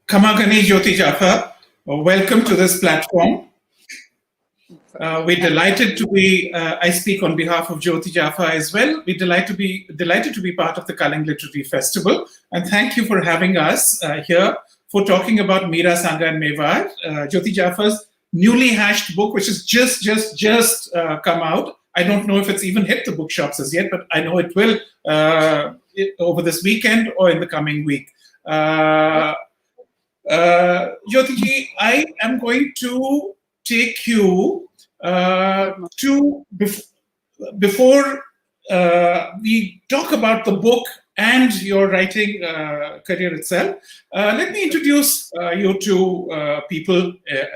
Kamagani Jyoti Jafa, welcome to this platform. We're delighted to be, I speak on behalf of Jyoti Jafa as well. We're delighted to be part of the Kaling Literary Festival. And thank you for having us here for talking about Meera, Sangar and Mewar, Jyoti Jafa's newly hashed book, which has just come out. I don't know if it's even hit the bookshops as yet, but I know it will over this weekend or in the coming week. Jyoti, I am going to take you before we talk about the book and your writing career itself. Let me introduce you to people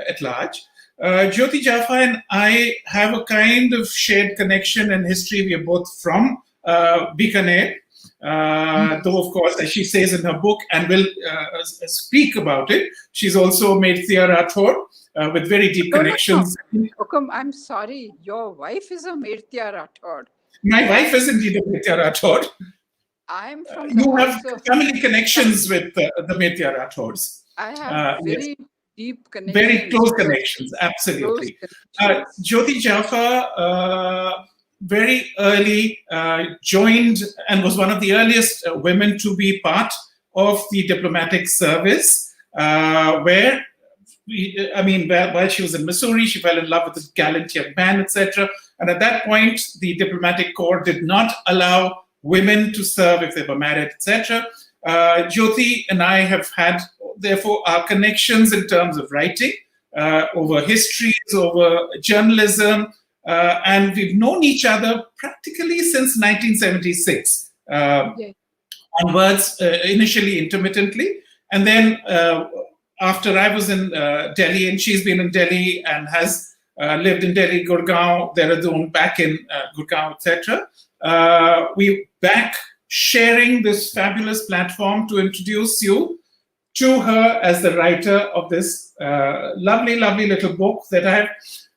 at large. Jyoti Jafa and I have a kind of shared connection and history. We are both from Bikaner. Though, of course, as she says in her book and will speak about it, she's also Meera Rathod with very deep connections. No. I'm sorry, your wife is a Meera Rathod. My wife is indeed a Meera Rathod. I'm from you have family connections with the Meera Rathods. I have very deep connections. Very close connections, absolutely. Jyoti Jafa very early joined and was one of the earliest women to be part of the diplomatic service, while she was in Missouri, she fell in love with this gallant young man, etc. And at that point, the diplomatic corps did not allow women to serve if they were married, etc. Jyoti and I have had, therefore, our connections in terms of writing, over histories, over journalism, and we've known each other practically since 1976 onwards, initially intermittently. And then after I was in Delhi, and she's been in Delhi and has lived in Delhi, Gurgaon, Dehradun, back in Gurgaon, etc. We back sharing this fabulous platform to introduce you to her as the writer of this lovely, lovely little book that I've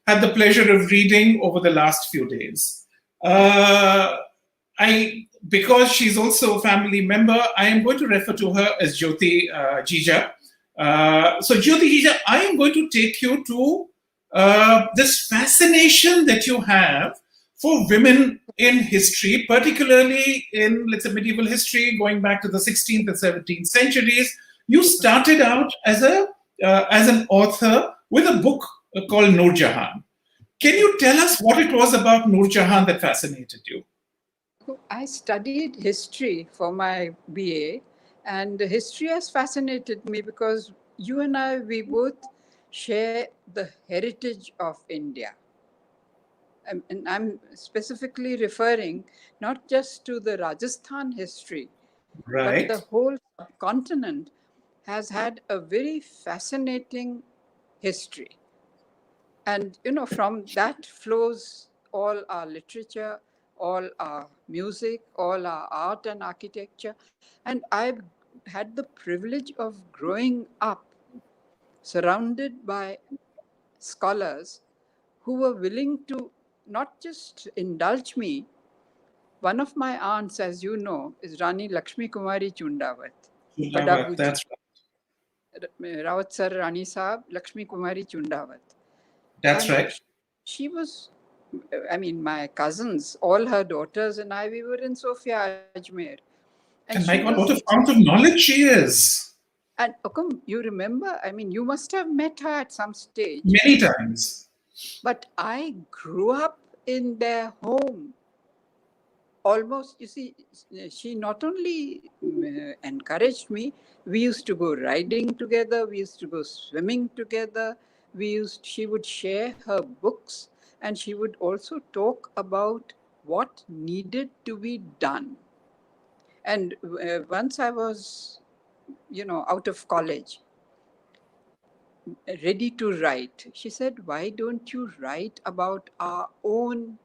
had the pleasure of reading over the last few days. Because she's also a family member, I am going to refer to her as Jyoti Jija. So Jyoti Jija, I am going to take you to this fascination that you have for women in history, particularly in, let's say, medieval history, going back to the 16th and 17th centuries. You started out as an author with a book called Noor Jahan. Can you tell us what it was about Noor Jahan that fascinated you? I studied history for my BA, and history has fascinated me because you and I, we both share the heritage of India. And I'm specifically referring not just to the Rajasthan history, right, but the whole continent has had a very fascinating history. And, from that flows all our literature, all our music, all our art and architecture. And I've had the privilege of growing up surrounded by scholars who were willing to not just indulge me. One of my aunts, as you know, is Rani Lakshmi Kumari Chundawat. That's right. Rawat Sir Rani Saab, Lakshmi Kumari Chundawat. That's right. She was, my cousins, all her daughters and I, we were in Sophia Ajmer. And my God, what a fount of knowledge she is. And you remember, you must have met her at some stage. Many times. But I grew up in their home. Almost, you see, she not only encouraged me, we used to go riding together, we used to go swimming together, she would share her books, and she would also talk about what needed to be done. And once I was, out of college, ready to write, she said, why don't you write about our own,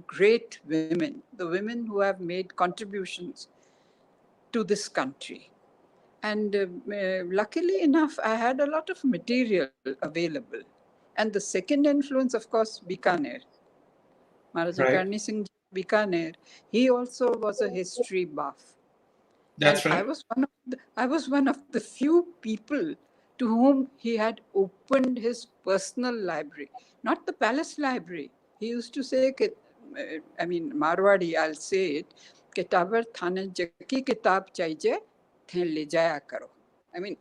great women, the women who have made contributions to this country. And luckily enough, I had a lot of material available. And the second influence, of course, Bikaner. Maharaja Karni Singh Bikaner, he also was a history buff. That's And right. I was one of the few people to whom he had opened his personal library, not the palace library. He used to say, I mean, Marwadi, I'll say it, kitabar thane jaki kitab chahiye, the le jaya karo. I mean,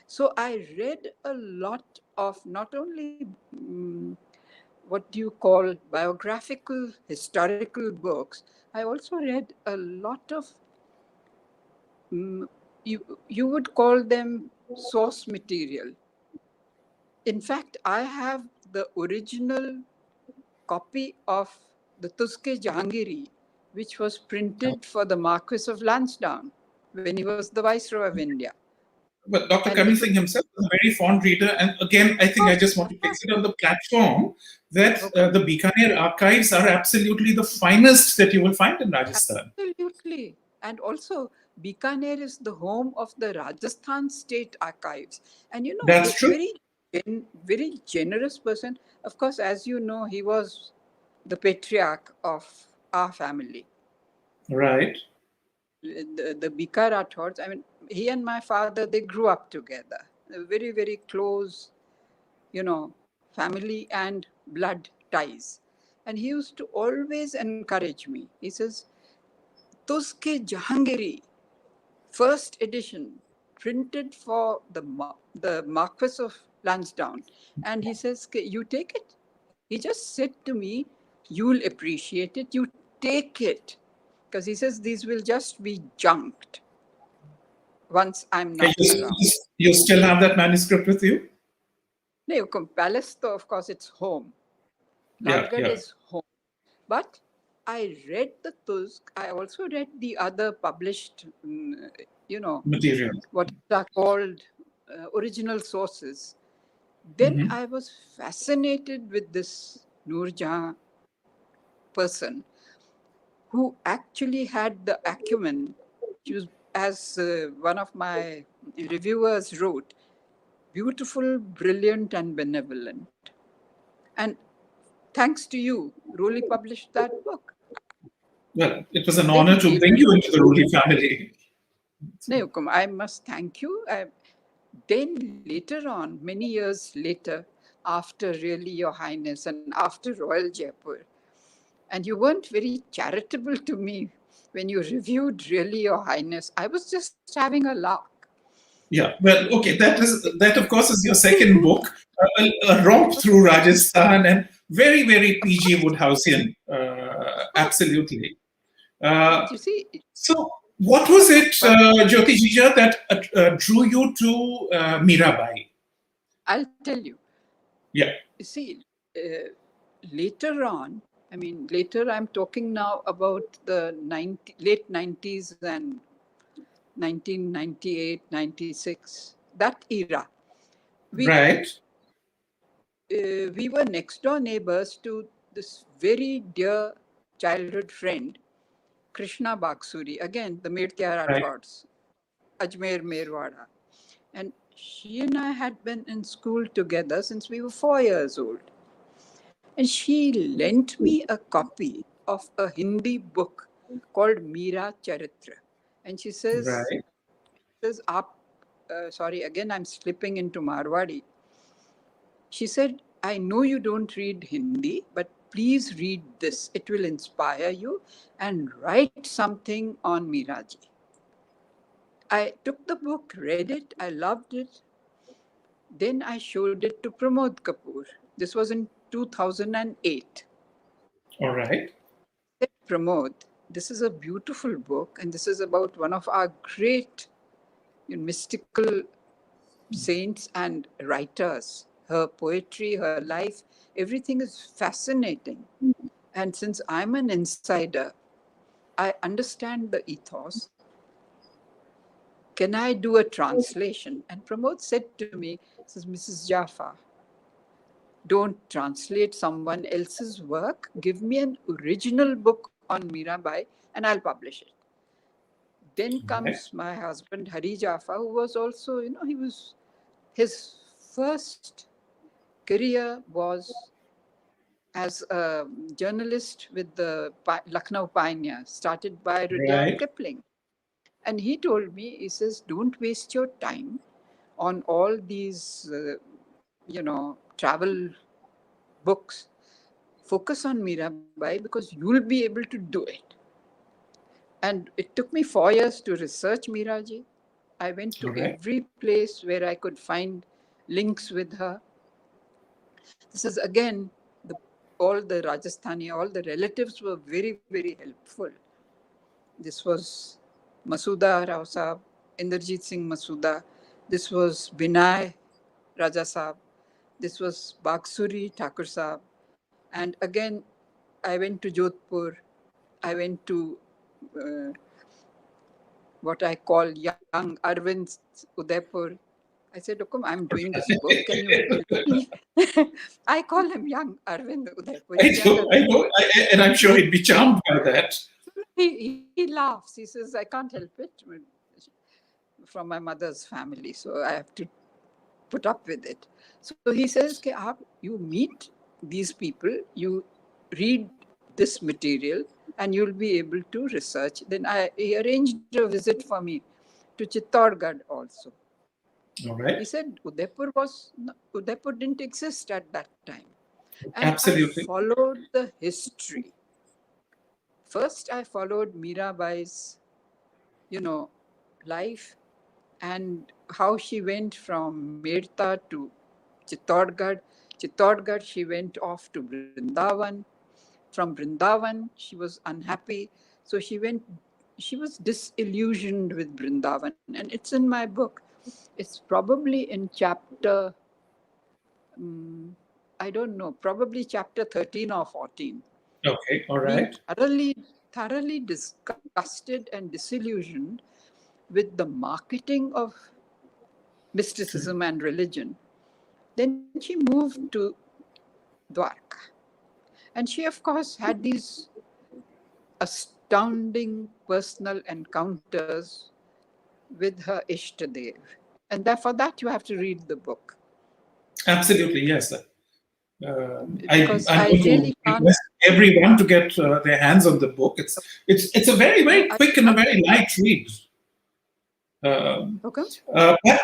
so I read a lot of not only what do you call biographical, historical books, I also read a lot of you would call them source material. In fact, I have the original copy of the Tuske Jahangiri, which was printed for the Marquis of Lansdowne when he was the Viceroy of India. But Dr. And Kami Singh himself was a very fond reader. And again, I think I just want to place it on the platform that the Bikaner archives are absolutely the finest that you will find in Rajasthan. Absolutely. And also, Bikaner is the home of the Rajasthan State Archives. And you know, That's this true. very generous person, of course, as you know, he was the patriarch of our family. Right. The Bika Rathors, I mean, he and my father, they grew up together. Very, very close, you know, family and blood ties. And he used to always encourage me. He says, Tuske Jahangiri, first edition, printed for the Marquis of Lansdowne. And he says, you take it. He just said to me, you'll appreciate it, you take it. Because he says these will just be junked once I'm Okay, not around. you still have that manuscript with you? No, Palace, though, of course, it's home. Yeah, Lalgarh yeah. is home. But I read the Tusk. I also read the other published, you know, Material. what are called original sources. Then I was fascinated with this Noorjahan person who actually had the acumen. She was, as one of my reviewers wrote, beautiful, brilliant, and benevolent. And thanks to you, Rowley published that book. Well, it was an Then honor to bring later you on, into the Roli family. no, I must thank you. Then later on, many years later, after really Your Highness and after Royal Jaipur, and you weren't very charitable to me when you reviewed really Your Highness. I was just having a lark. Yeah, well, okay, that of course is your second book, a romp through Rajasthan, and very, very PG Woodhouseian, absolutely. Uh, But you see, so, what was it, but Jyoti Jija, that drew you to Mirabai? I'll tell you. Yeah, You see, later on, I mean, later I'm talking now about the late 90s and 1998, 96, that era. We right, we were next door neighbors to this very dear childhood friend, Krishna Bagsuri, again, the Medkyara right, Thoughts, Ajmer Merwada. And she and I had been in school together since we were 4 years old. And she lent me a copy of a Hindi book called Meera Charitra. And she right. says, sorry, again, I'm slipping into Marwadi. She said, I know you don't read Hindi, but please read this. It will inspire you and write something on Meeraji. I took the book, read it, I loved it. Then I showed it to Pramod Kapoor. This was in 2008. All right, I said, Pramod, this is a beautiful book, and this is about one of our great mystical saints and writers. Her poetry, her life, everything is fascinating. And since I'm an insider, I understand the ethos. Can I do a translation? And Pramod said to me, says, Mrs. Jafa, don't translate someone else's work. Give me an original book on Mirabai and I'll publish it. Then right, comes my husband, Hari Jafa, who was also, his first career was as a journalist with the Lucknow Pioneer, started by Rudyard right. Kipling. And he told me, he says, don't waste your time on all these, travel books. Focus on Mirabai because you'll be able to do it. And it took me 4 years to research Meeraji. I went to All right. every place where I could find links with her. This is again, all the Rajasthani, all the relatives were very, very helpful. This was Masuda Rao Saab, Inderjeet Singh Masuda. This was Binay Raja Saab. This was Bagsuri Thakur Saab. And again, I went to Jodhpur. I went to what I call young Arvind Udaipur. I said, look, I'm doing this book. Can you help me? I call him young Arvind Udaipur. I know, and I'm sure he'd be charmed by that. He laughs. He says, I can't help it. From my mother's family, so I have to put up with it. So he says, you meet these people, you read this material, and you'll be able to research. Then he arranged a visit for me to Chittorgarh also. All right. He said Udaipur didn't exist at that time. And Absolutely. I followed the history. First, I followed Meerabai's, life and how she went from Medta to Chittorgarh. Chittorgarh, she went off to Vrindavan. From Vrindavan, she was unhappy. So she was disillusioned with Vrindavan. And it's in my book. It's probably in chapter, I don't know, probably chapter 13 or 14. Okay, all right. Being thoroughly disgusted and disillusioned with the marketing of mysticism and religion. Then she moved to Dwarka. And she, of course, had these astounding personal encounters with her Ishtadev. And for that, you have to read the book. Absolutely, yes. Because I'm I going really to request everyone to get their hands on the book. It's a very, very quick and a very light read. Okay. But,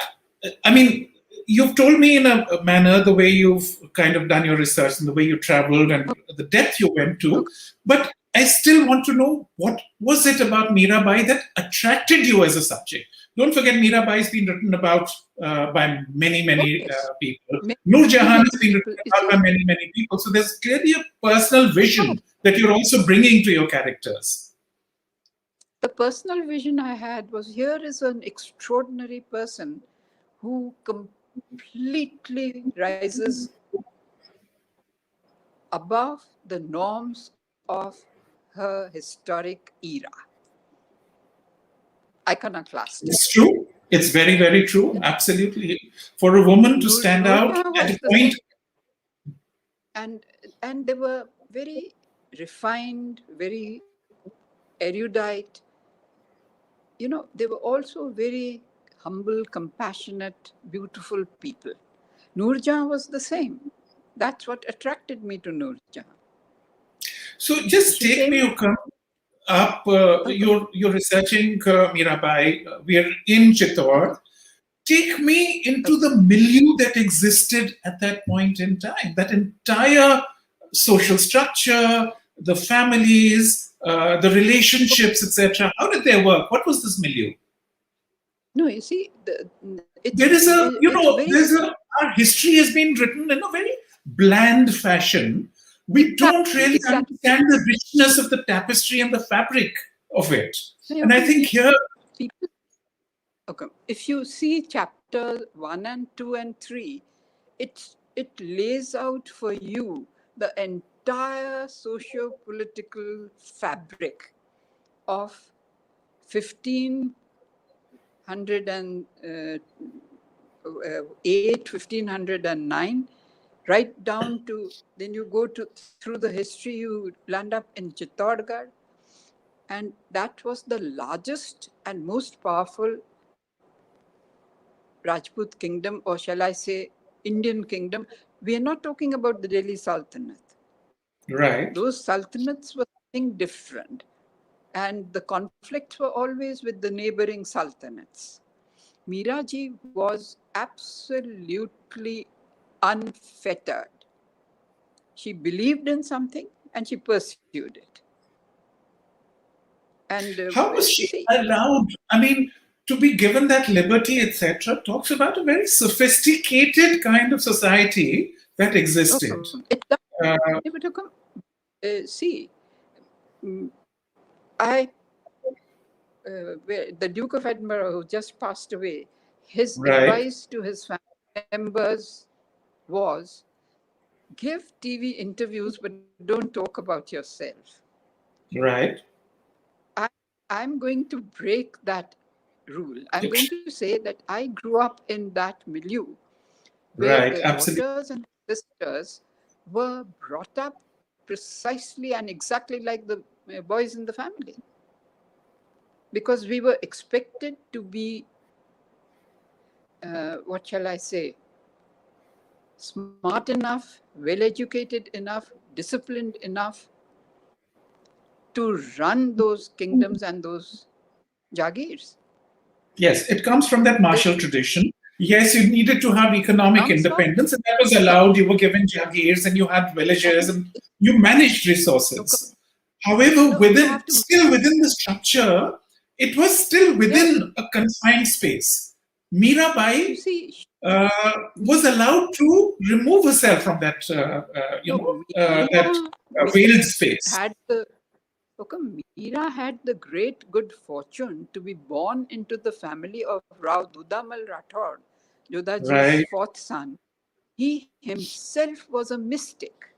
I mean, you've told me in a manner the way you've kind of done your research and the way you traveled and the depth you went to. Okay. But I still want to know, what was it about Meerabai that attracted you as a subject? Don't forget, Meerabai has been written about by many, many people. Noor Jahan has been written about by many, many people. So there's clearly a personal vision that you're also bringing to your characters. The personal vision I had was, here is an extraordinary person who completely rises above the norms of her historic era. Iconoclastic. It's true. It's very, very true. Absolutely. For a woman to stand out at a point. And they were very refined, very erudite. They were also very humble, compassionate, beautiful people. Noor Jahan was the same. That's what attracted me to Noor Jahan. So just take me up. You're researching Meerabai. We are in Chittor. Take me into the milieu that existed at that point in time. That entire social structure, the families, the relationships, etc. How did they work? What was this milieu? No, you see, our history has been written in a very bland fashion. We don't really understand the richness of the tapestry and the fabric of it. And I think here... Okay, if you see chapter 1 and 2 and 3, it lays out for you the entire socio-political fabric of 1508, 1509, right down to, then you go through the history, you land up in Chittorgarh, and that was the largest and most powerful Rajput kingdom, or shall I say Indian kingdom. We are not talking about the Delhi Sultanate. Right. Those sultanates were something different. And the conflicts were always with the neighboring sultanates. Meera ji was absolutely unfettered. She believed in something and she pursued it. And How was she see, allowed? I mean, to be given that liberty, etc., talks about a very sophisticated kind of society that existed. it Uh, see, mm, I the Duke of Edinburgh, who just passed away, his right, advice to his family members was, give TV interviews, but don't talk about yourself. right. I'm going to break that rule. I'm going to say that I grew up in that milieu where Right, the absolutely. daughters and sisters were brought up precisely and exactly like the boys in the family. Because we were expected to be, what shall I say, smart enough, well educated enough, disciplined enough to run those kingdoms and those jagirs. Yes, it comes from that martial tradition. Yes, you needed to have economic Comes from independence, and that was allowed. You were given jagirs and you had villages and you managed resources. However, still within the structure, it was still within a confined space. You Mirabai see, was allowed to remove herself from that, veiled space. had the Meera had the great good fortune to be born into the family of Rao Dudamal Rathod, Jodaji's Right, fourth son. He himself was a mystic.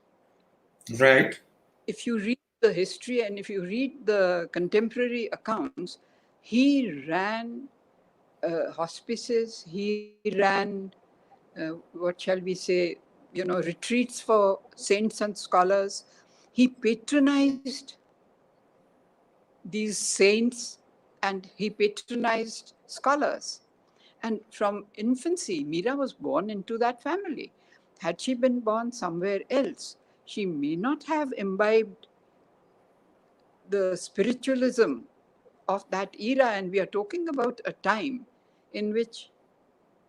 right. If you read the history and if you read the contemporary accounts, he ran hospices, he ran, what shall we say, retreats for saints and scholars. He patronized these saints and he patronized scholars. And from infancy, Meera was born into that family. Had she been born somewhere else, she may not have imbibed the spiritualism of that era. And we are talking about a time in which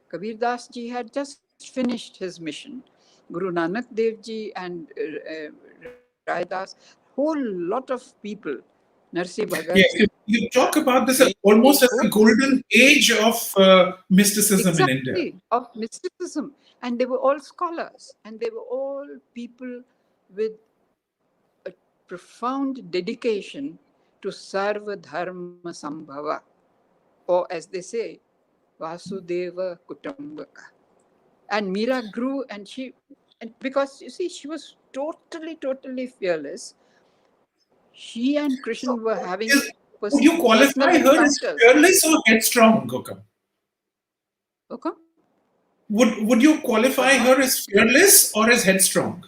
Kabir Das ji had just finished his mission. Guru Nanak Dev ji and Rai Das, whole lot of people, Narsi Bhagat Yes, ji, you talk about this they almost as whole the golden age of mysticism in India. exactly of mysticism, and they were all scholars, and they were all people with a profound dedication to Sarva Dharma Sambhava, or as they say, Vasudeva Kutumbaka. And Meera grew, and because you see, she was totally fearless. She and So, Krishna were having would you personal qualify her as encounters. fearless or headstrong, Gokam? Okay? Would you qualify What? her as fearless or as headstrong?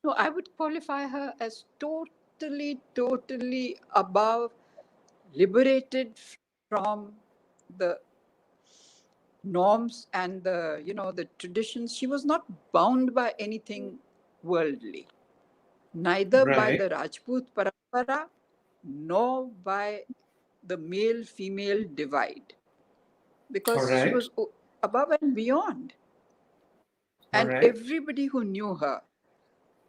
No, I would qualify her as totally above, liberated from the norms and the traditions. She was not bound by anything worldly, neither by Right, the Rajput parampara nor by the male-female divide, all because she right, was above and beyond. all And right, everybody who knew her,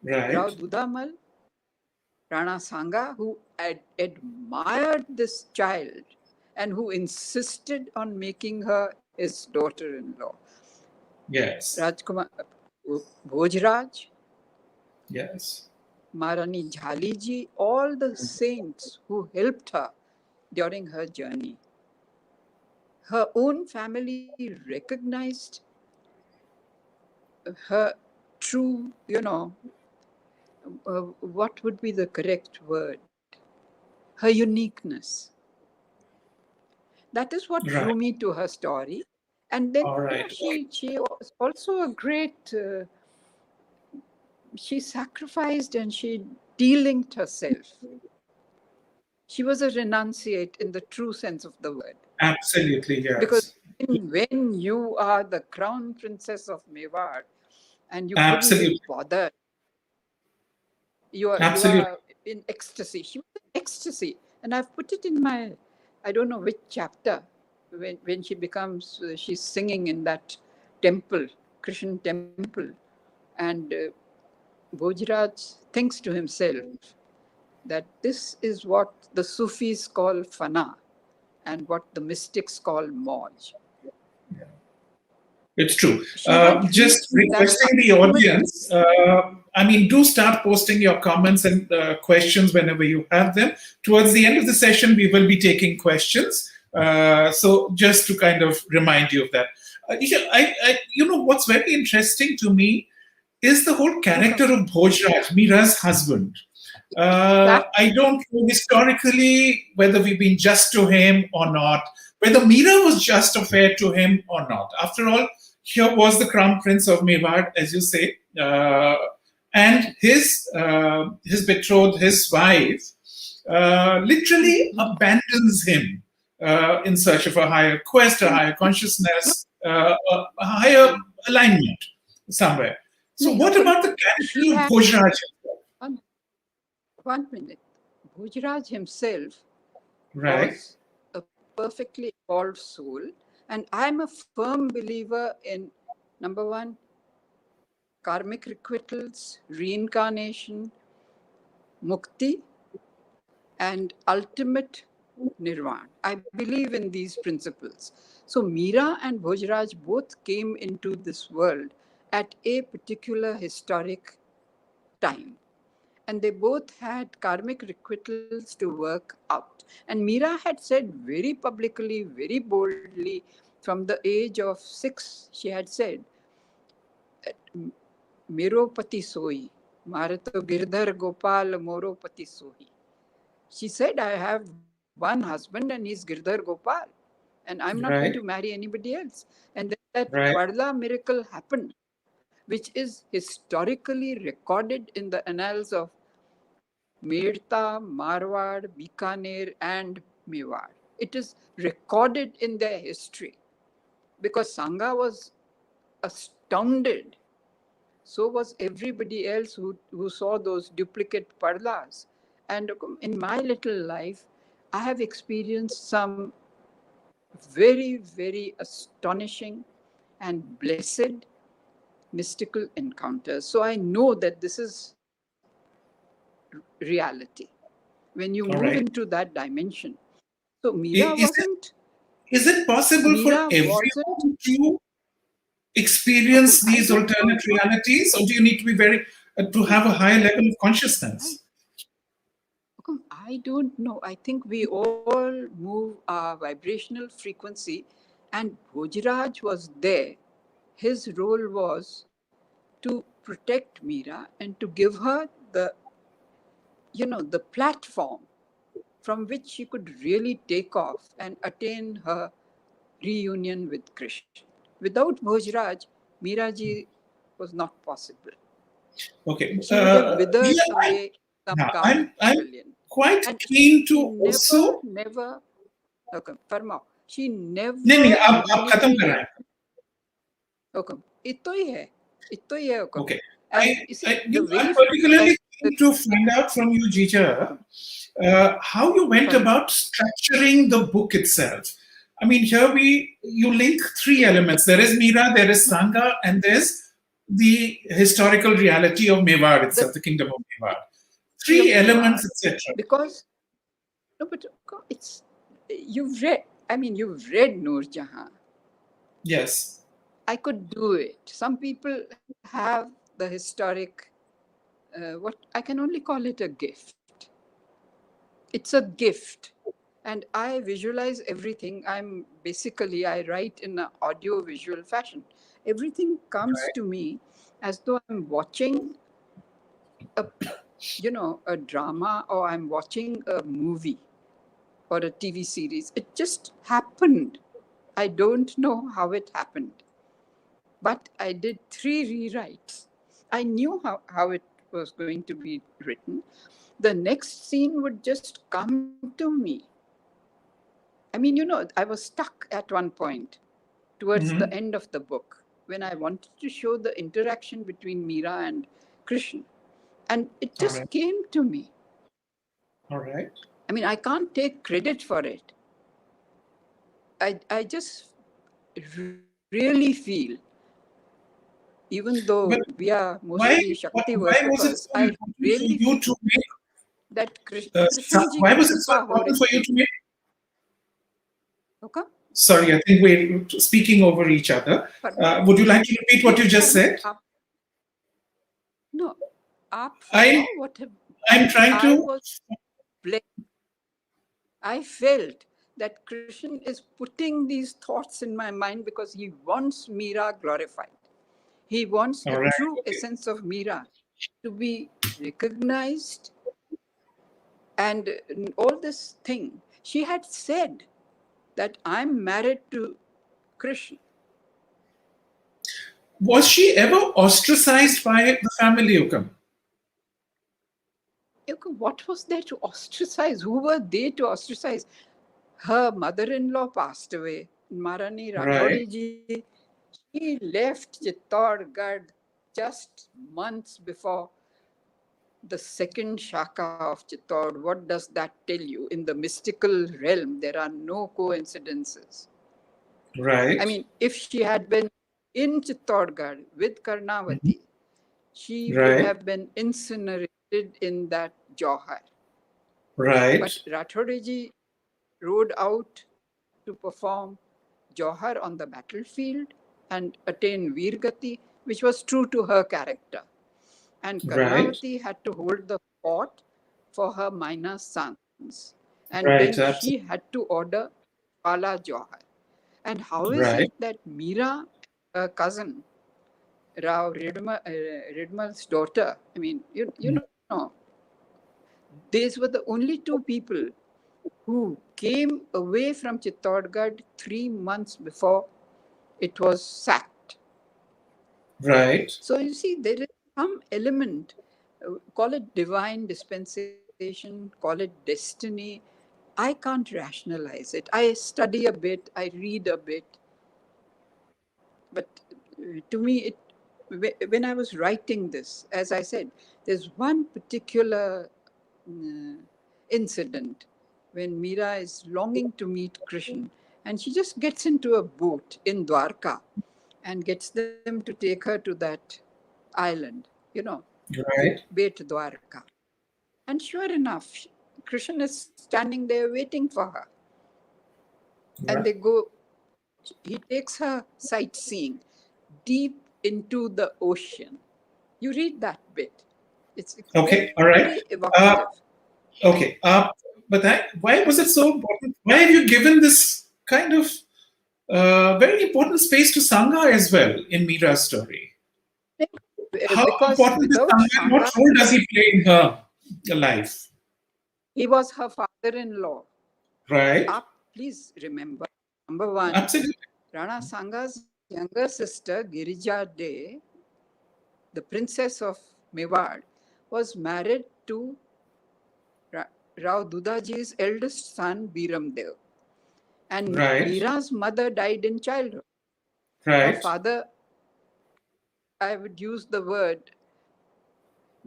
Rao right. Dudamal, Rana Sanga, who admired this child and who insisted on making her his daughter-in-law. Yes, Rajkumar Bhojraj, yes. Maharani Jhaliji, all the saints who helped her during her journey. Her own family recognized her true, what would be the correct word? Her uniqueness. That is what Right, drew me to her story. And then, all right. she was also a great, she sacrificed and she delinked herself. She was a renunciate in the true sense of the word. Absolutely, Because yes. when you are the crown princess of Mewar and you couldn't be Absolutely, bothered, you absolutely. are in ecstasy. She was in ecstasy. And I've put it in my, I don't know which chapter, when she becomes, she's singing in that temple, Krishna temple. And Bhojraj thinks to himself that this is what the Sufis call fana and what the mystics call mauj. It's true. She had Just reached that requesting the audience, do start posting your comments and questions whenever you have them. Towards the end of the session, we will be taking questions. So just to kind of remind you of that. What's very interesting to me is the whole character of Bhojraj, Meera's husband. I don't know historically whether we've been just to him or not, whether Meera was just or fair to him or not. After all, here was the crown prince of Mewar, as you say, and his betrothed, his wife, literally abandons him in search of a higher quest, a higher consciousness, a higher alignment somewhere. So, what about the character of Bhojraj? One minute. Bhojraj himself right. was a perfectly evolved soul. And I'm a firm believer in, number one, karmic requitals, reincarnation, mukti, and ultimate nirvana. I believe in these principles. So Meera and Bhojraj both came into this world at a particular historic time. And they both had karmic requitals to work out. And Meera had said very publicly, very boldly, from the age of 6, she had said, Mero pati soi, Marato Girdhar Gopal Moro pati soi. She said, I have one husband and he's Girdhar Gopal. And I'm not going to marry anybody else. And then that Parda miracle happened, which is historically recorded in the annals of Meerta, Marwad, Bikaner, and Mewar. It is recorded in their history because Sangha was astounded. So was everybody else who saw those duplicate pardas. And in my little life, I have experienced some very, very astonishing and blessed mystical encounters. So I know that this is reality when you move into that dimension. So Meera wasn't. Is it possible for everyone to experience these alternate realities, or do you need to be to have a high level of consciousness? I don't know. I think we all move our vibrational frequency, and Bhojraj was there. His role was to protect Meera and to give her the platform from which she could really take off and attain her reunion with Krishna. Without Bhojraj, Meera ji was not possible. Okay. She would have withered away some I'm quite keen to also. Never. Okay, Farma. She never. नहीं आप खत्म कर रहे हैं. Okay. इतो ही है. Okay. I'm particularly keen to find out from you, Jija, how you went about structuring the book itself. I mean, here you link 3 elements. There is Meera, there is Sangha, and there's the historical reality of Mewar itself, the kingdom of Mewar. 3 elements, etc. Because, no, but you've read Noor Jahan. Yes. I could do it. Some people have the historic, what I can only call it a gift. It's a gift. And I visualize everything. I write in an audio-visual fashion. Everything comes to me as though I'm watching a drama, or I'm watching a movie or a TV series. It just happened. I don't know how it happened. But I did 3 rewrites. I knew how it was going to be written. The next scene would just come to me. I mean, I was stuck at one point towards the end of the book when I wanted to show the interaction between Meera and Krishna. And it just came to me. All right. I mean, I can't take credit for it. I just really feel, even though But we are why, mostly Shakti why was it worshippers, so I important for really you feel to make? that Krishan ji Why ki was it so kripa ho important for you rahi to make? hai. Okay? Sorry, I think we're speaking over each other. But Would you like to repeat what you just said? No, आप I फरमाओ what have, I'm trying I to. was blessed. I felt that Krishna is putting these thoughts in my mind because he wants Meera glorified. He wants the All right. true Okay. essence of Meera to be recognized, and all this thing. She had said that I'm married to Krishna. Was she ever ostracized by the family, Ukam? What was there to ostracize? Who were they to ostracize? Her mother-in-law passed away, Maharani Right. Rathodi ji. She left Chittorgarh just months before the second Shaka of Chittor. What does that tell you? In the mystical realm, there are no coincidences. Right. I mean, if she had been in Chittorgarh with Mhm. Karnavati, she would Right. have been incinerated in that Johar. Right. But Rathore rode out to perform Johar on the battlefield and attain Veergati, which was true to her character. And Right. Karnavati had to hold the fort for her minor sons. And Right. then she had to order Pala Johar. And how is Right. it that Meera, her cousin, Rao Ridmal's daughter, I mean, you know, these were the only two people who came away from Chittorgarh 3 months before it was sacked. Right. So you see, there is some element, call it divine dispensation, call it destiny. I can't rationalize it. I study a bit, I read a bit, but to me, when I was writing this, as I said, there's one particular uh, incident when Meera is longing to meet Krishna, and she just gets into a boat in Dwarka and gets them to take her to that island, Right. Bet Dwarka. And sure enough, Krishna is standing there waiting for her. And Right. they go, he takes her sightseeing deep into the ocean. You read that bit. It's Okay. very All right. evocative. Uh, okay. But why was it so important? Why have you given this kind of very important space to Sangha as well in Meera's story? How Because important is without Sangha and what Sangha, role does he play in her life? he was her father-in-law. Right. Please remember, number one, Absolutely. Rana Sanga's younger sister, Girija De, the princess of Mewar, was married to Rao Dudaji's eldest son, Biram Dev. And Right. Meera's mother died in childhood. Her Right. father, I would use the word,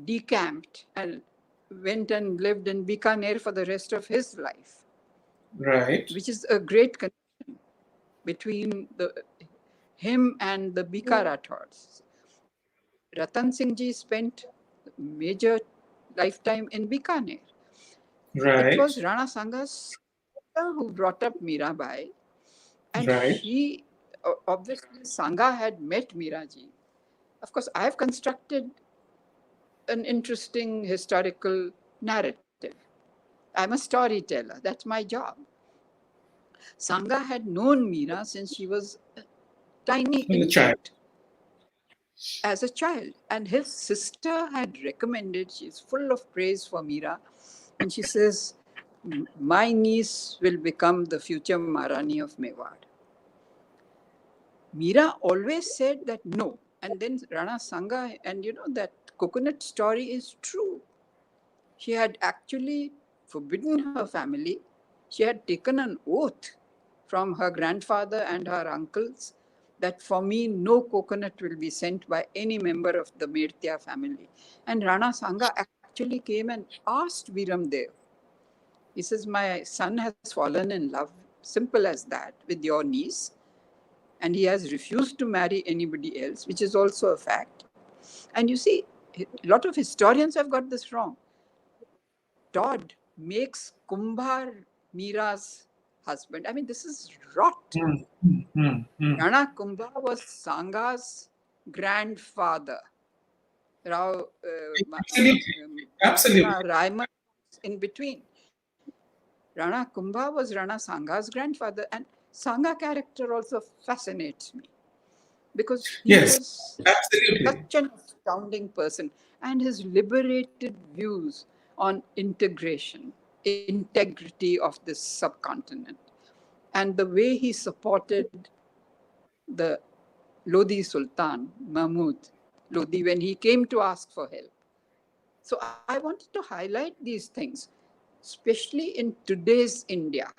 decamped and went and lived in Bikaner for the rest of his life, Right. which is a great connection between him and the Bika Rathors. Ratan Singh ji spent major lifetime in Bikaner. It Right. was Rana Sanga's sister who brought up Mirabai, and Right. she, obviously, Sangha had met Meeraji. Of course, I have constructed an interesting historical narrative. I'm a storyteller, that's my job. Sangha had known Meera since she was a tiny And the child. infant, as a child. And his sister had recommended, she's full of praise for Meera, and she says, my niece will become the future Maharani of Mewar. Meera always said that no. And then Rana Sangha, and that coconut story is true. She had actually forbidden her family. She had taken an oath from her grandfather and her uncles that for me no coconut will be sent by any member of the Mertia family. And Rana Sangha actually came and asked Biram Dev He says, my son has fallen in love, simple as that, with your niece, and he has refused to marry anybody else, which is also a fact. And you see, a lot of historians have got this wrong. Todd makes Kumbhar Meera's husband. I mean, this is rot. Rana Kumbha was Sanga's grandfather. Rao, Absolutely. Raiman in between. Rana Kumbha was Rana Sanga's grandfather, and Sanga character also fascinates me because he was such an astounding person, and his liberated views on integration, integrity of this subcontinent, and the way he supported the Lodi Sultan, Mahmud Lodi, when he came to ask for help. So I wanted to highlight these things, especially in today's India.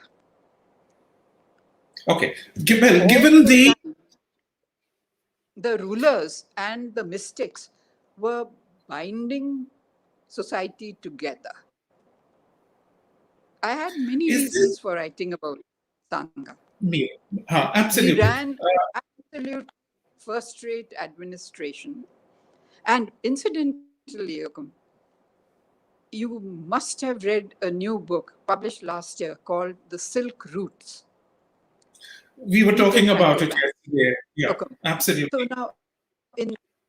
Okay. Given the rulers and the mystics were binding society together. I had many reasons for writing about Sanga. Absolutely. He ran absolute first-rate administration. And incidentally, you must have read a new book published last year called The Silk Routes. We were talking about it yesterday. Yeah, absolutely. So now,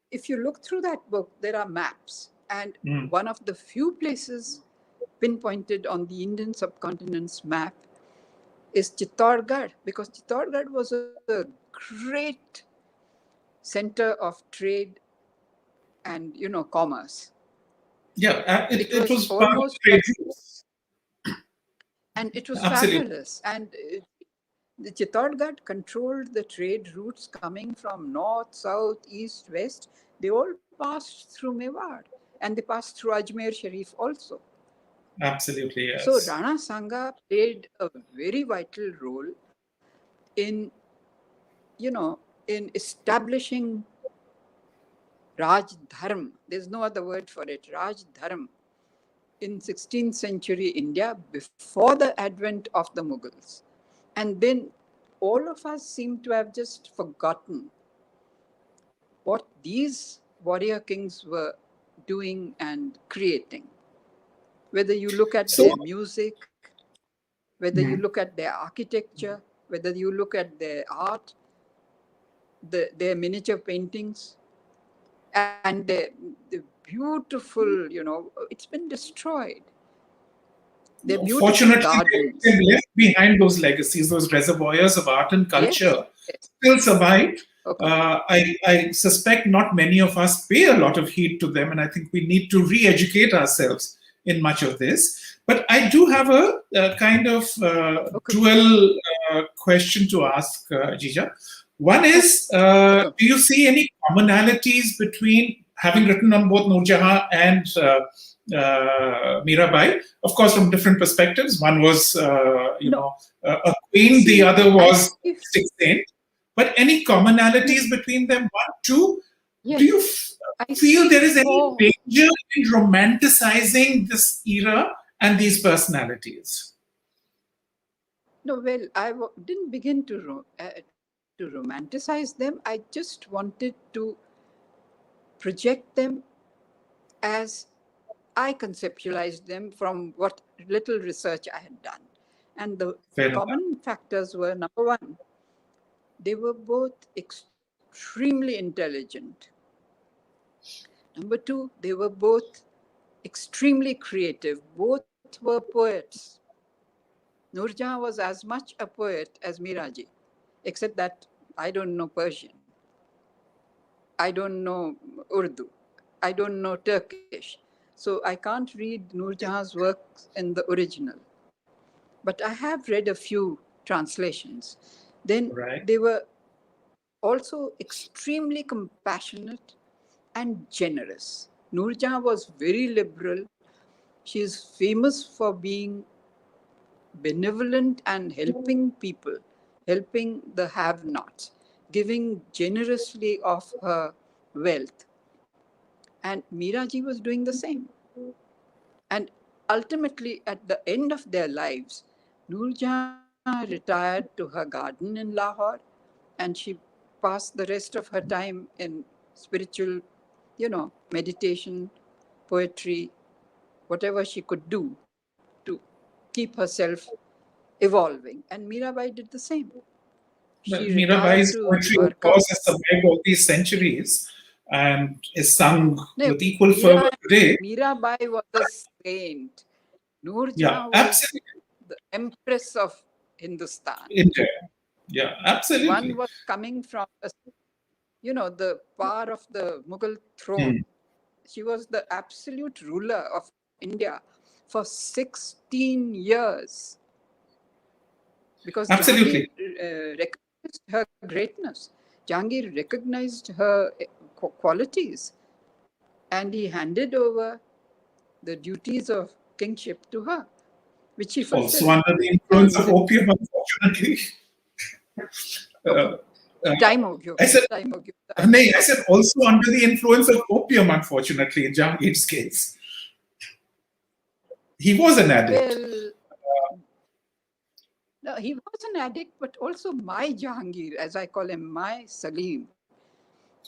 if you look through that book, there are maps. And one of the few places pinpointed on the Indian subcontinent's map is Chittorgarh, because Chittorgarh was a great center of trade and, commerce. Yeah, it was almost trade routes. And it was fabulous. And the Chittorgarh controlled the trade routes coming from north, south, east, west. They all passed through Mewar, and they passed through Ajmer Sharif also. Absolutely, yes. So Rana Sanga played a very vital role in, in establishing Raj Dharm. There's no other word for it. Raj Dharm in 16th century India before the advent of the Mughals. And then all of us seem to have just forgotten what these warrior kings were doing and creating. Whether you look at their music, whether you look at their architecture, whether you look at their art, their miniature paintings, and the beautiful, it's been destroyed. They're beautiful Fortunately, gardens. they left behind those legacies, those reservoirs of art and culture still survive. I suspect not many of us pay a lot of heed to them, and I think we need to re-educate ourselves in much of this. But I do have a kind of dual question to ask, Jija. One is, do you see any commonalities between having written on both Noor Jahan and Meerabai, of course, from different perspectives? One was, a queen, the other was stick saint. But any commonalities between them? One, two, do you feel there is any danger in romanticizing this era and these personalities? No, well, I didn't begin to romanticize them. I just wanted to project them as I conceptualized them from what little research I had done. And the common factors were, number one, they were both extremely intelligent. Number two, they were both extremely creative. Both were poets. Noor Jahan was as much a poet as Meeraji, except that I don't know Persian. I don't know Urdu. I don't know Turkish. So I can't read Noor Jahan's works in the original. But I have read a few translations. Then they were also extremely compassionate and generous. Noor Jahan was very liberal. She is famous for being benevolent and helping people, helping the have-nots, giving generously of her wealth. And Meeraji was doing the same. And ultimately, at the end of their lives, Noorjahan retired to her garden in Lahore, and she passed the rest of her time in spiritual, meditation, poetry, whatever she could do to keep herself evolving. And Mirabai did the same. She Well, retired Mirabai's to poetry, of work out. course, has survived all these centuries and is sung No, with equal fervor today. Mirabai was a saint. Yeah, Noorjahan was absolutely. the empress of Hindustan. India. Yeah, One absolutely. was coming from, the power of the Mughal throne. Hmm. She was the absolute ruler of India for 16 years because Jahangir Absolutely. recognized her greatness. Jahangir recognized her qualities, and he handed over the duties of kingship to her, which she Also fulfilled. under the influence of And opium, unfortunately. Uh, uh, time ho gyo, I said, time ho gyo. nay, I said also under the influence of opium, unfortunately, in Jahangir's case. He was an addict. Well, no, he was an addict, but also my Jahangir, as I call him, my Salim,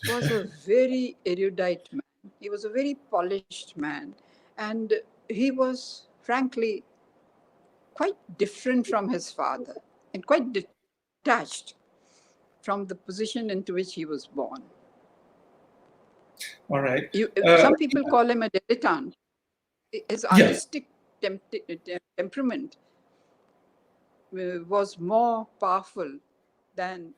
was a very erudite man. He was a very polished man. And he was, frankly, quite different from his father and quite detached from the position into which he was born. All right. Some people call him a dilettante. His Yeah. artistic temperament was more powerful than,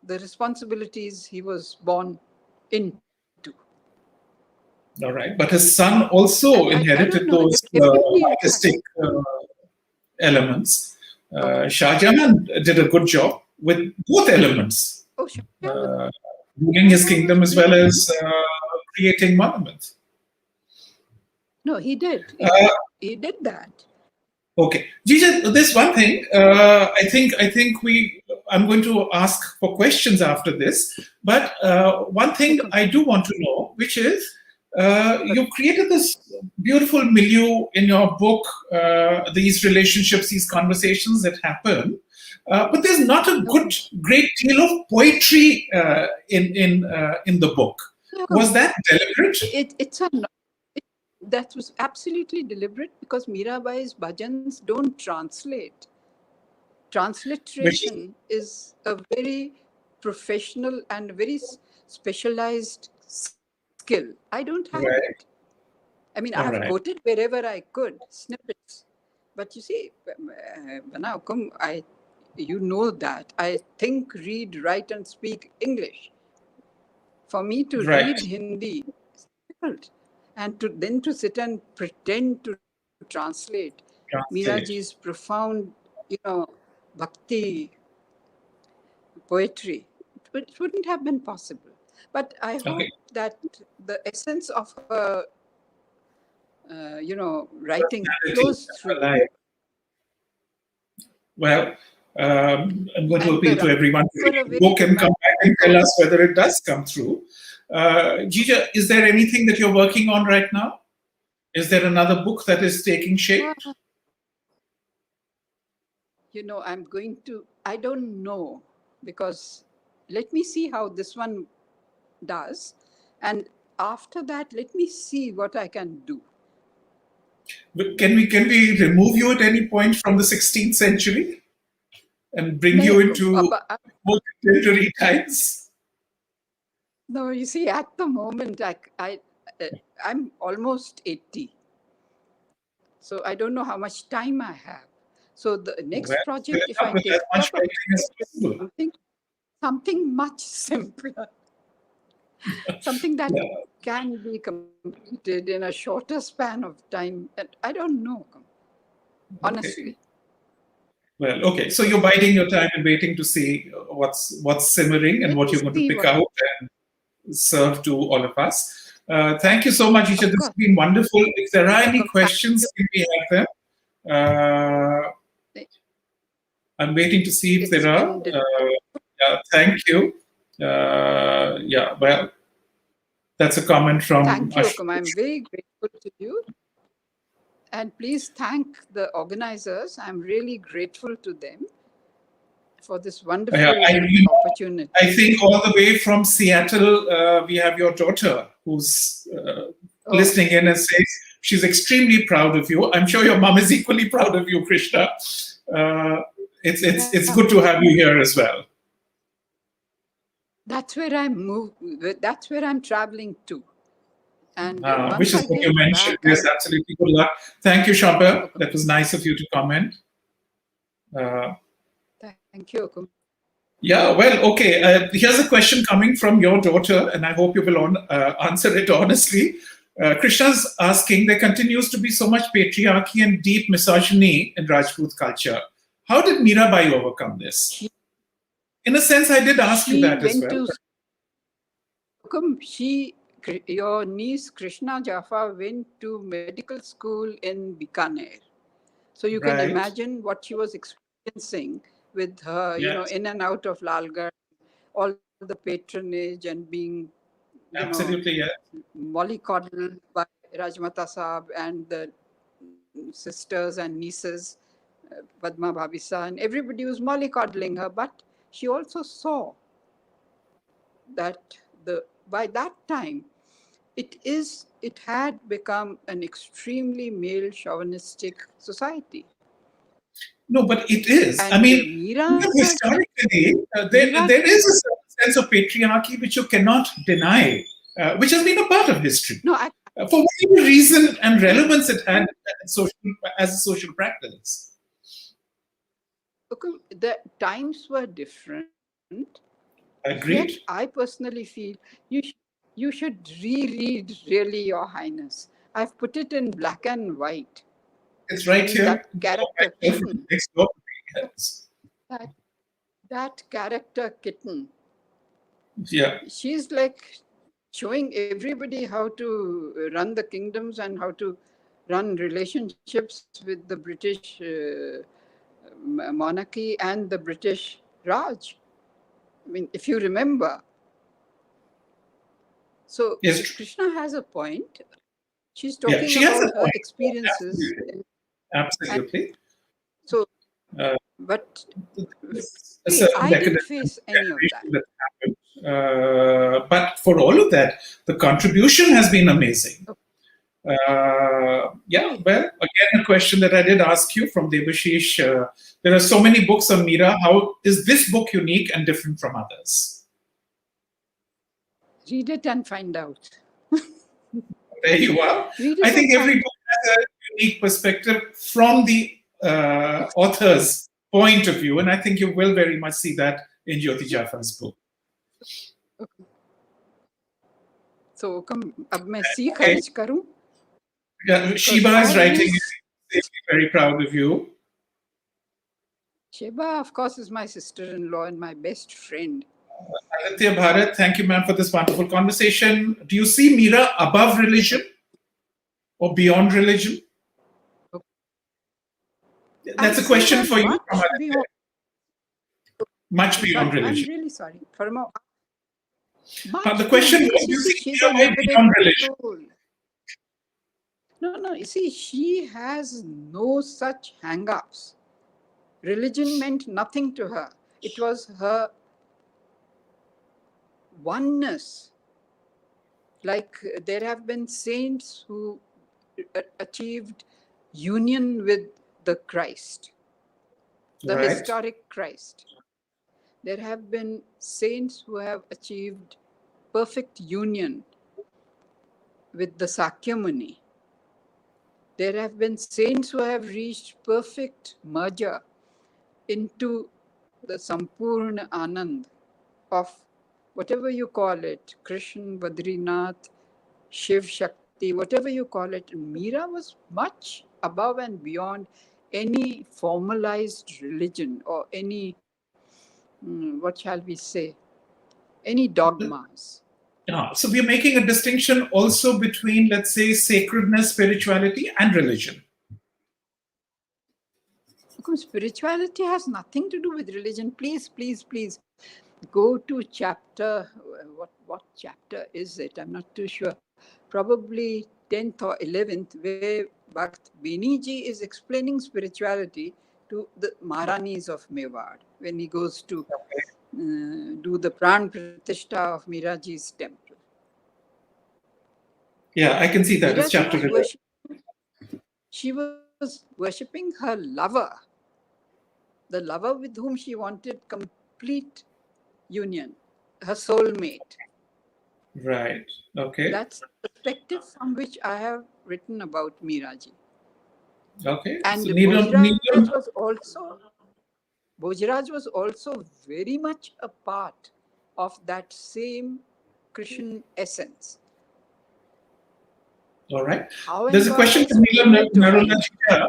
the responsibilities he was born into. All right. But his son also And I don't inherited know, those everybody artistic elements. okay. Shah Jahan did a good job with both elements, Oh, Shah Jahan ruling his was kingdom as well brilliant. as creating monuments. No, he did. He did that. Okay, Jija, there's one thing. I'm going to ask for questions after this. But one thing Okay. I do want to know, which is you created this beautiful milieu in your book. These relationships, these conversations that happen. But there's not a great deal of poetry in the book. No, Was that deliberate? that was absolutely deliberate because Mirabai's bhajans don't translate. Transliteration is a very professional and very specialized skill. I don't have it. Right. I mean, I have All right. quoted wherever I could, snippets. But you see, you know that. I think, read, write, and speak English. For me to Right. read Hindi is difficult. And then to sit and pretend to translate Meeraji's profound, bhakti poetry, it wouldn't have been possible. But I hope that the essence of her, writing flows through. Well, I'm going to appeal to everyone to read the very book and come back and tell us whether it does come through. Jija, is there anything that you're working on right now? Is there another book that is taking shape? I don't know, because let me see how this one does. And after that, let me see what I can do. But can we remove you at any point from the 16th century and bring you into more contemporary times? No, you see, at the moment, I'm almost 80. So I don't know how much time I have. So the next project, if I take up something much simpler, something that can be completed in a shorter span of time. I don't know, honestly. Well, okay. So you're biding your time and waiting to see what's simmering and what you're going to pick out and serve to all of us. Thank you so much, Isha. This has been wonderful. If there are any questions, can we have them? I'm waiting to see if there are. Thank you. Well, that's a comment from. Thank you, Hukum. I'm very grateful to you. And please thank the organizers. I'm really grateful to them for this wonderful opportunity. I think all the way from Seattle, we have your daughter who's listening in and says she's extremely proud of you. I'm sure your mom is equally proud of you, Krishna. It's good to have you here as well. That's where that's where I'm traveling to. And which is what you mentioned. Yes, absolutely. Good luck. Thank you, Shamba. That was nice of you to comment. Thank you, Okum. Yeah, well, okay. Here's a question coming from your daughter, and I hope you will answer it honestly. Krishna's asking, there continues to be so much patriarchy and deep misogyny in Rajput culture. How did Meerabai overcome this? In a sense, I did ask you that as well. Your niece Krishna Jafa went to medical school in Bikaner. So you can imagine what she was experiencing with her, in and out of Lalgarh, all the patronage and being mollycoddled by Rajmata Saab and the sisters and nieces, Padma Bhabisa, and everybody was mollycoddling her. But she also saw that by that time, it had become an extremely male chauvinistic society. No, but it is. And I mean, historically, there is a certain sense of patriarchy which you cannot deny, which has been a part of history. No, for whatever reason and relevance it had as a social practice. Okay, the times were different. Agreed. Yet I personally feel you should reread really, Your Highness. I've put it in black and white. It's right here. That character Kitten. That character Kitten. Yeah. She's like showing everybody how to run the kingdoms and how to run relationships with the British monarchy and the British Raj. I mean, if you remember. So yes. Krishna has a point. She's talking about her experiences. Absolutely. So, but I didn't face any of that. But for all of that, the contribution has been amazing. Yeah, well, again, a question that I did ask you from Debashish. There are so many books on Meera. How is this book unique and different from others? Read it and find out. There you are. I think every book has a unique perspective from the author's point of view, and I think you will very much see that in Jyoti Jafa's book. Okay. So, ab main seekh kharch karu? Yeah, Sheba is writing, very proud of you. Sheba, of course, is my sister-in-law and my best friend. Aditya Bharat, thank you, ma'am, for this wonderful conversation. Do you see Meera above religion or beyond religion? Okay. That's a question for you. Much beyond religion. I'm really sorry. The question was, do you see Meera beyond religion? No, you see, she has no such hang-ups. Religion meant nothing to her. It was her oneness. Like there have been saints who achieved union with the Christ, the historic Christ. There have been saints who have achieved perfect union with the Sakyamuni. There have been saints who have reached perfect merger into the Sampurna Anand of whatever you call it, Krishna, Badrinath, Shiv Shakti, whatever you call it. Meera was much above and beyond any formalized religion or any, what shall we say, any dogmas. So we're making a distinction also between, let's say, sacredness, spirituality, and religion. Because spirituality has nothing to do with religion. Please, go to chapter, what chapter is it? I'm not too sure. Probably 10th or 11th, where Bhakt Beni ji is explaining spirituality to the Maharanis of Mewar when he goes to do the Pran Pratishtha of Meera ji's temple. Yeah, I can see that. Meera It's ji chapter was 11. she was worshipping her lover, the lover with whom she wanted complete union, her soulmate. Right. Okay. That's the perspective from which I have written about Meera ji. Okay. And So Neelam, Bhojraj was also very much a part of that same Krishna essence. all right. There's a However, question from it's Neelam difficult to find. Narula.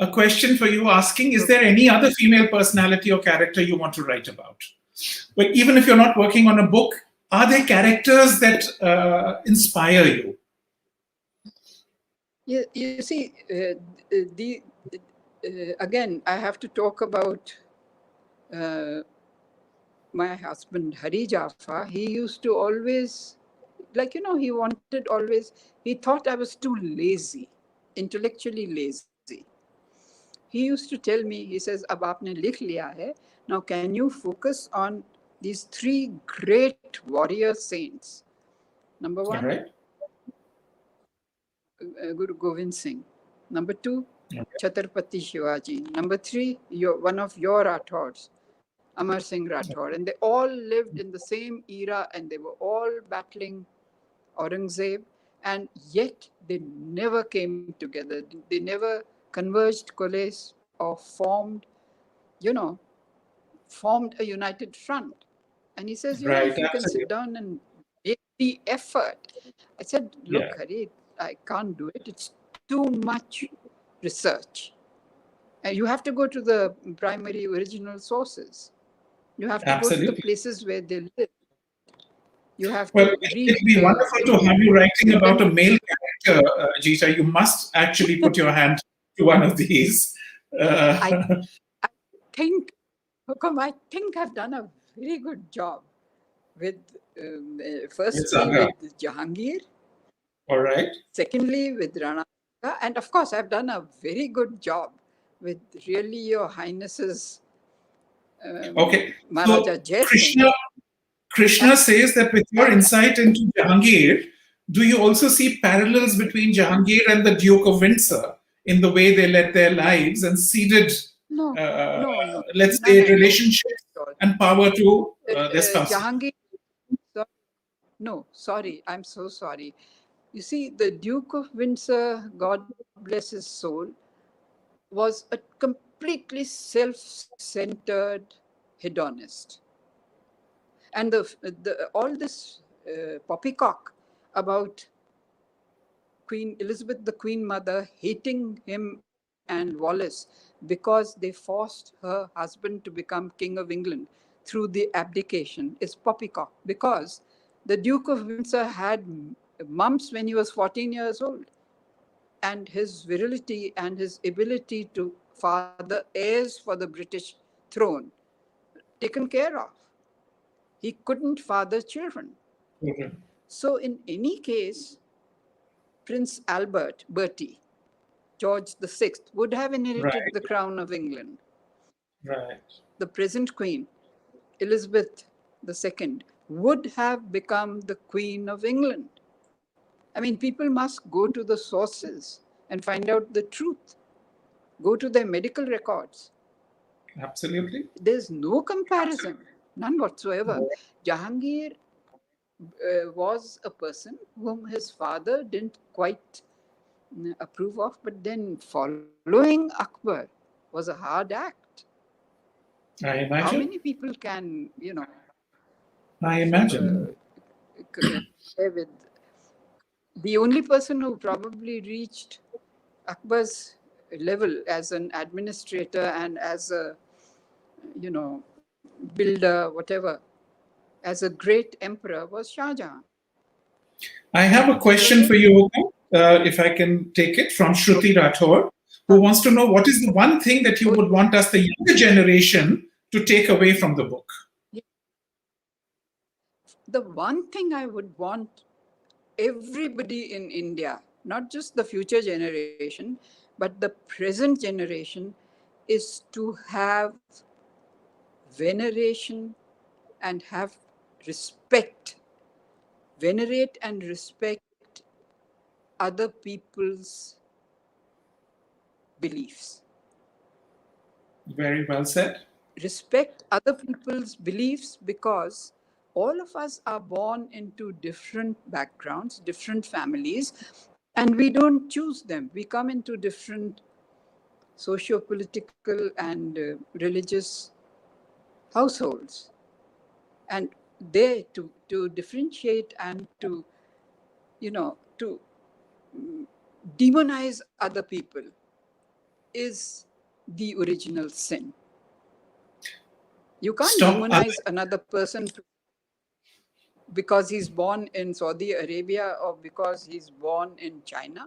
A question for you asking, is there any other female personality or character you want to write about? But even if you're not working on a book, are there characters that inspire you? You see, again, I have to talk about my husband, Hari Jafa. He used to always, he wanted always, he thought I was too lazy, intellectually lazy. He used to tell me, he says, ab aapne likh liya hai, now can you focus on these three great warrior saints? Number All one, right. Guru Govind Singh. Number two, Okay. Chhatrapati Shivaji. Number three, one of your Rathors, Amar Singh Rathor. And they all lived in the same era and they were all battling Aurangzeb. And yet they never came together. They never converged, coalesced, or formed a united front. And he says, Right. if you can Absolutely. sit down and make the effort. I said, look, Yeah. Hari, I can't do it. It's too much research. And you have to go to the primary original sources. You have to go to the Absolutely. places where they live. You have Well, to read it'll be wonderful to have you writing about a male character, Jita. You must actually put your hand to one of these. I think, Hukum, I think I've done a very good job with, firstly, Sanga. with Jahangir. All right. Secondly, with Rana. And of course, I've done a very good job with really Your Highness's Okay. Maharaja So Jai Singh. Krishna says that with your insight into Jahangir, do you also see parallels between Jahangir and the Duke of Windsor in the way they led their lives and ceded, No, let's none say, at all. relationships and power to their spouse? Jahangir, no, sorry, I'm so sorry. You see, the Duke of Windsor, God bless his soul, was a completely self-centered hedonist. And all this poppycock about Queen Elizabeth, the Queen Mother, hating him and Wallace because they forced her husband to become King of England through the abdication is poppycock. Because the Duke of Windsor had mumps when he was 14 years old. And his virility and his ability to father heirs for the British throne taken care of. He couldn't father children. Mhm. So in any case, Prince Albert, Bertie, George VI, would have inherited Right, the crown of England. right. The present Queen, Elizabeth II, would have become the Queen of England. I mean, people must go to the sources and find out the truth. Go to their medical records. Absolutely. There's no comparison, none whatsoever. Jahangir was a person whom his father didn't quite approve of, but then following Akbar was a hard act. I How imagine. many people can, I imagine. with the only person who probably reached Akbar's level as an administrator and as a, builder, whatever, as a great emperor was Shah Jahan. I have a question for you, if I can take it from Shruti Rathore, who wants to know what is the one thing that you would want us, the younger generation, to take away from the book? The one thing I would want everybody in India, not just the future generation, but the present generation, is to have veneration and have respect, venerate and respect other people's beliefs. Very well said. Respect other people's beliefs, because all of us are born into different backgrounds, different families, and we don't choose them. We come into different socio-political and religious households. And they, to differentiate and to, to demonize other people is the original sin. You can't demonize another person because he's born in Saudi Arabia or because he's born in China.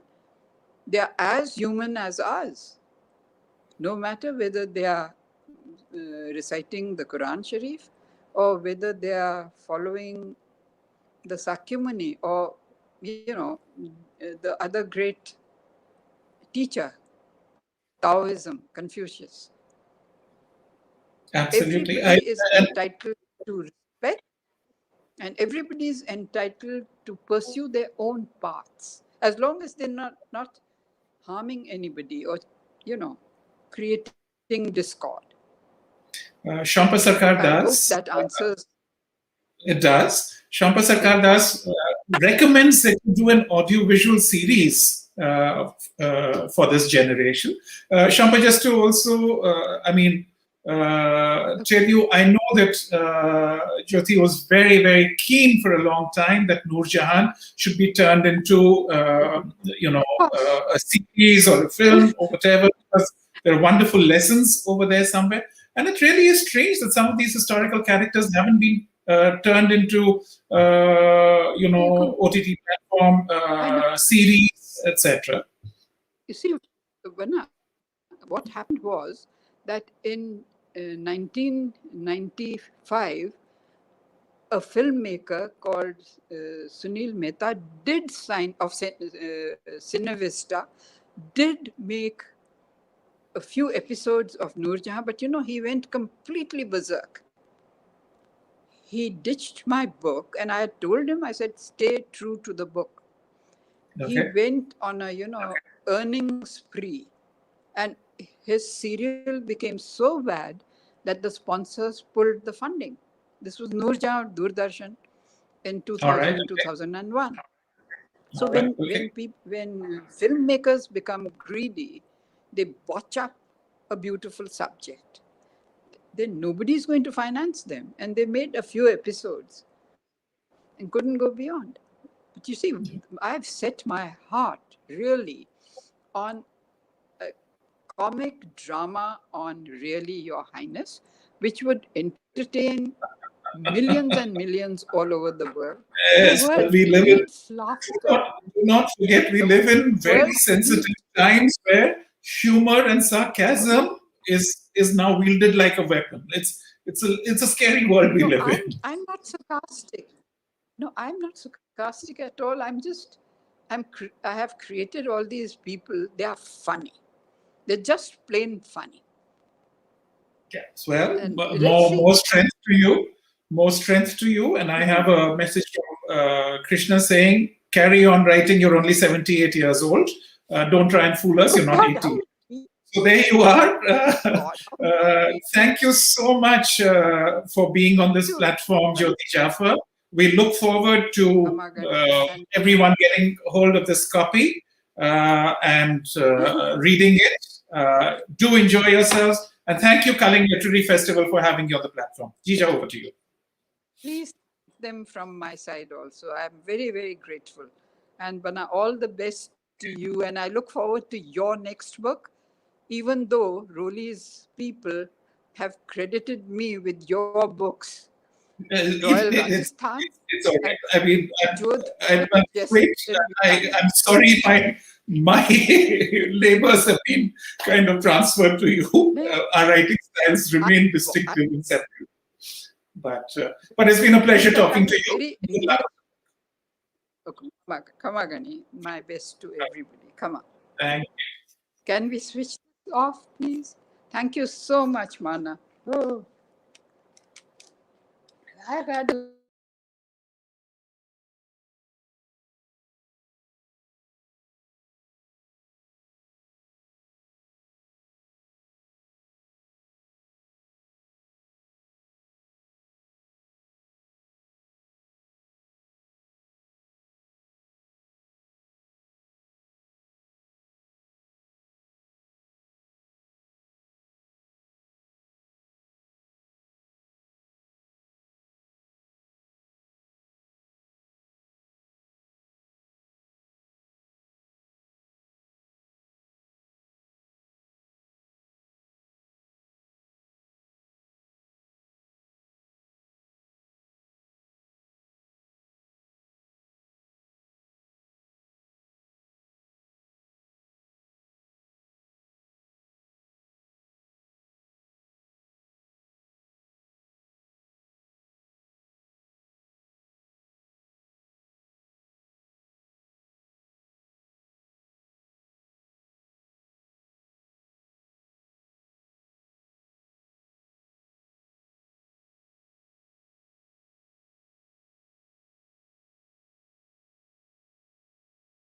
They are as human as us, no matter whether they are reciting the Quran Sharif or whether they are following the Sakyamuni or, the other great teacher, Taoism, Confucius. Absolutely. Everybody is entitled to respect, and everybody is entitled to pursue their own paths, as long as they're not harming anybody or, creating discord. Shampa Sarkar Das. I hope that answers. It does. Shampa Sarkar Das recommends that you do an audio-visual series for this generation. Shampa, just to also, tell you, I know that Jyoti was very, very keen for a long time that Noor Jahan should be turned into, a series or a film or whatever, because there are wonderful lessons over there somewhere. And it really is strange that some of these historical characters haven't been turned into, OTT platform series, etc. You see, what happened was that in 1995, a filmmaker called Sunil Mehta did sign of Cinevista, did make a few episodes of Noor Jahan, but he went completely berserk. He ditched my book, and I told him, I said, stay true to the book. Okay. He went on a, earning spree, and his serial became so bad that the sponsors pulled the funding. This was Noor Jahan Doordarshan in 2000, 2001. So when filmmakers become greedy, they botch up a beautiful subject. Then nobody's going to finance them. And they made a few episodes and couldn't go beyond. But you see, I've set my heart really on a comic drama on Really Your Highness, which would entertain millions and millions all over the world. Yes, but we live in, do not forget, we live in very sensitive times where humor and sarcasm is now wielded like a weapon. It's a scary world we live in. I'm not sarcastic. No, I'm not sarcastic at all. I have created all these people. They are funny. They're just plain funny. Yes, well, more strength to you. More strength to you. And I have a message from Krishna saying, carry on writing. You're only 78 years old. Don't try and fool us. You're not 80. So there you are. Thank you so much for being on this platform, Jyoti Jafa. We look forward to everyone getting hold of this copy and reading it. Do enjoy yourselves. And thank you, Kaling Literary Festival, for having you on the platform. Jija, over to you. Please thank them from my side also. I'm very, very grateful. And Bana, all the best to you. And I look forward to your next book, even though Roli's people have credited me with your books. Royal Rajasthan. It's okay. I mean, I'm sorry my labors have been kind of transferred to you. Our writing styles remain distinctive and separate. But it's been a pleasure talking to you. Kamagani, my best to everybody. Come on. Thank you. Can we switch this off, please? Thank you so much, Mana. Oh, I've had